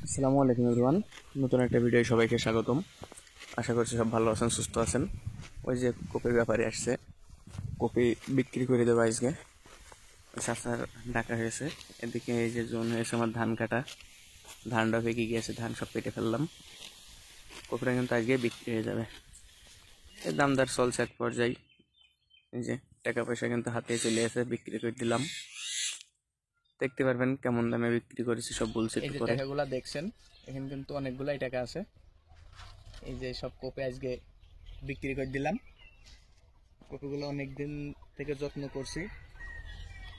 আসসালামু আলাইকুম এভরিওয়ান। নতুন একটা ভিডিও সবাইকে স্বাগতম। আশা করছি সব ভালো আছেন, সুস্থ আছেন। ওই যে কপির ব্যাপারে আসছে, কপি বিক্রি করে দেবো আজকে। চাষার ডাকা হয়েছে, এদিকে এই যে জোন হয়েছে আমার ধান কাটা, ধানটা পেকে গিয়েছে, ধান সব কেটে ফেললাম। কপিটা কিন্তু আজকে বিক্রি হয়ে যাবে। এই দামদার চলছে এক পর্যায়ে। এই যে টাকা পয়সা কিন্তু হাতে চলে এসে বিক্রি করে দিলাম। দেখতে পারবেন কেমন দামে বিক্রি করেছি, সব বলছি এই একটু যে পরে। টাকাগুলা দেখছেন, এখানে কিন্তু অনেকগুলাই টাকা আছে। এই যে সব কপি আজকে বিক্রি করে দিলাম। কপিগুলো অনেকদিন থেকে যত্ন করছি,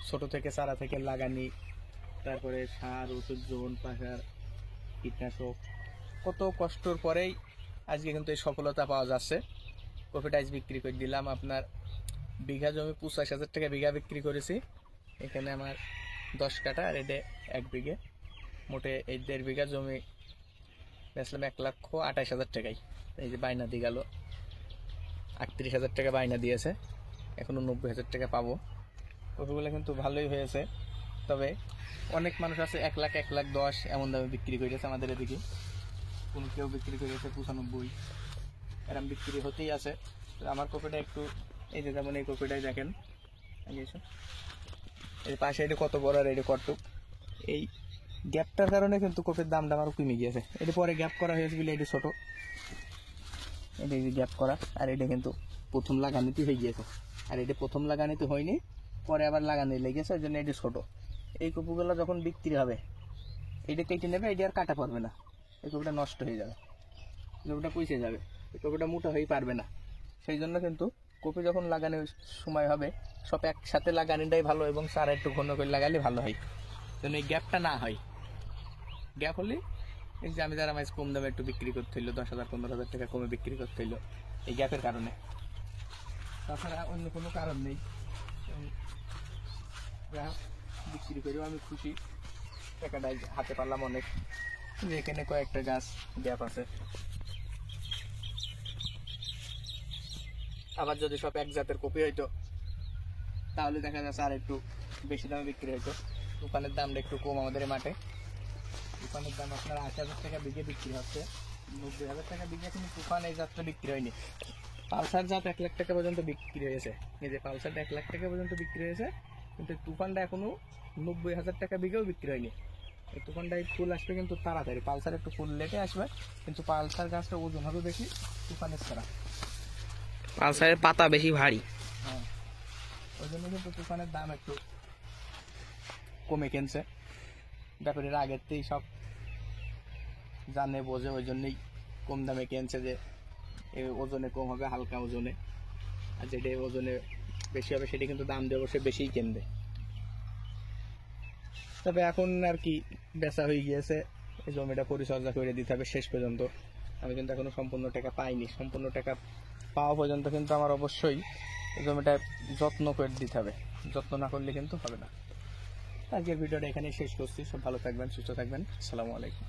ছোট থেকে চারা থেকে লাগানি, তারপরে সার ওষুধ জোন পাশার কীটনাশক, কত কষ্টর পরেই আজকে কিন্তু এই সফলতা পাওয়া যাচ্ছে। কপিটা আজ বিক্রি করে দিলাম। আপনার বিঘা জমি 85,000 টাকা বিঘা বিক্রি করেছি। এখানে আমার 10 কাঠা আর এটা 1 বিঘে, মোটে এই 1.5 বিঘা জমি বেচলাম 1,28,000 টাকায়। এই যে বাইনা দিয়ে গেল, 38,000 টাকা বাইনা দিয়েছে, এখনো 90,000 টাকা পাবো। কপিগুলো কিন্তু ভালোই হয়েছে, তবে অনেক মানুষ আছে 1 লাখ 1,10,000 এমন দামে বিক্রি করেছে। আমাদের এদিকে কোনো কেউ বিক্রি করেছে 95, এরম বিক্রি হতেই আছে। তো আমার কপিটা একটু, এই যে যেমন এই কপিটাই দেখেন, এই পাশে এটা কত বড় আর এটা কতটুক, এই গ্যাপটার কারণে কিন্তু কপির দামটা আমার কমে গিয়েছে। এটা পরে গ্যাপ করা হয়েছে বলে এটা ছোট, এটা গ্যাপ করা, আর এটা কিন্তু প্রথম লাগানিতে হয়ে গিয়েছে। আর এটা প্রথম লাগানিতে হয়নি, পরে আবার লাগানি লেগেছে, ওই জন্য এটা ছোট। এই কপিগুলো যখন বিক্রি হবে, এটা কেটে নেবে, এটা আর কাটা পারবে না, এই কপিটা নষ্ট হয়ে যাবে, কপিটা পচে যাবে, এই কপিটা মোটা হয়ে পারবে না। সেই জন্য কিন্তু কপি যখন লাগানোর সময় হবে, সব একসাথে লাগানিটাই ভালো, এবং চারা একটু ঘন করে লাগালে ভালো হয়, যেন এই গ্যাপটা না হয়। গ্যাপ হলে এই যে আমি যারা মাছ কম দামে একটু বিক্রি করতে হইলো, 10,000 15,000 টাকা কমে বিক্রি করতে হইলো এই গ্যাপের কারণে, তাছাড়া অন্য কোনো কারণ নেই। বিক্রি করেও আমি খুশি, টাকাটা হাতে পারলাম অনেক। যে এখানে কয়েকটা গাছ গ্যাপ আছে, আবার যদি সব এক জাতের কপি হইতো তাহলে দেখা যাচ্ছে আর একটু বেশি দামে বিক্রি হইতো। দোকানের দামটা একটু কম আমাদের এই মাঠে। দোকানের দাম আপনার 80,000 টাকা বিঘে বিক্রি হচ্ছে, 90,000 টাকা বিঘে, কিন্তু তুফান এই জাতটা বিক্রি হয়নি। পালসার জাত 1 লাখ টাকা পর্যন্ত বিক্রি হয়েছে, এই যে পালসারটা 1 লাখ টাকা পর্যন্ত বিক্রি হয়েছে, কিন্তু তুফানটা এখনো 90,000 টাকা বিঘেও বিক্রি হয়নি। এই তুফানটায় ফুল আসবে কিন্তু তাড়াতাড়ি, পালসার একটু ফুল লেটে আসবে, কিন্তু পালসার গাছটা ওজন হবে বেশি তুফানের ছাড়া। পালসারের পাতা বেশি ভারী। হ্যাঁ, ওই জন্য কিন্তু তুফানের দাম একটু কমে কিনছে। ব্যাপারীর আগেতেই সব জানে বোঝে, ওই জন্যই কম দামে কিনছে, যে ওজনে কম হবে, হালকা ওজনে, আর যেটা ওজনে বেশি হবে সেটা কিন্তু দাম দিয়ে অবশ্যই বেশিই কিনবে। তবে এখন আর কি বেচা হয়ে গিয়েছে, এই জমিটা পরিচর্যা করে দিতে হবে শেষ পর্যন্ত। আমি কিন্তু এখনো সম্পূর্ণ টাকা পাইনি, সম্পূর্ণ টাকা পাওয়া পর্যন্ত কিন্তু আমার অবশ্যই এই জমিটা যত্ন করে দিতে হবে, যত্ন না করলে কিন্তু হবে না। আজকের ভিডিওটা এখানেই শেষ করছি। সব ভালো থাকবেন, সুস্থ থাকবেন। আসসালামু আলাইকুম।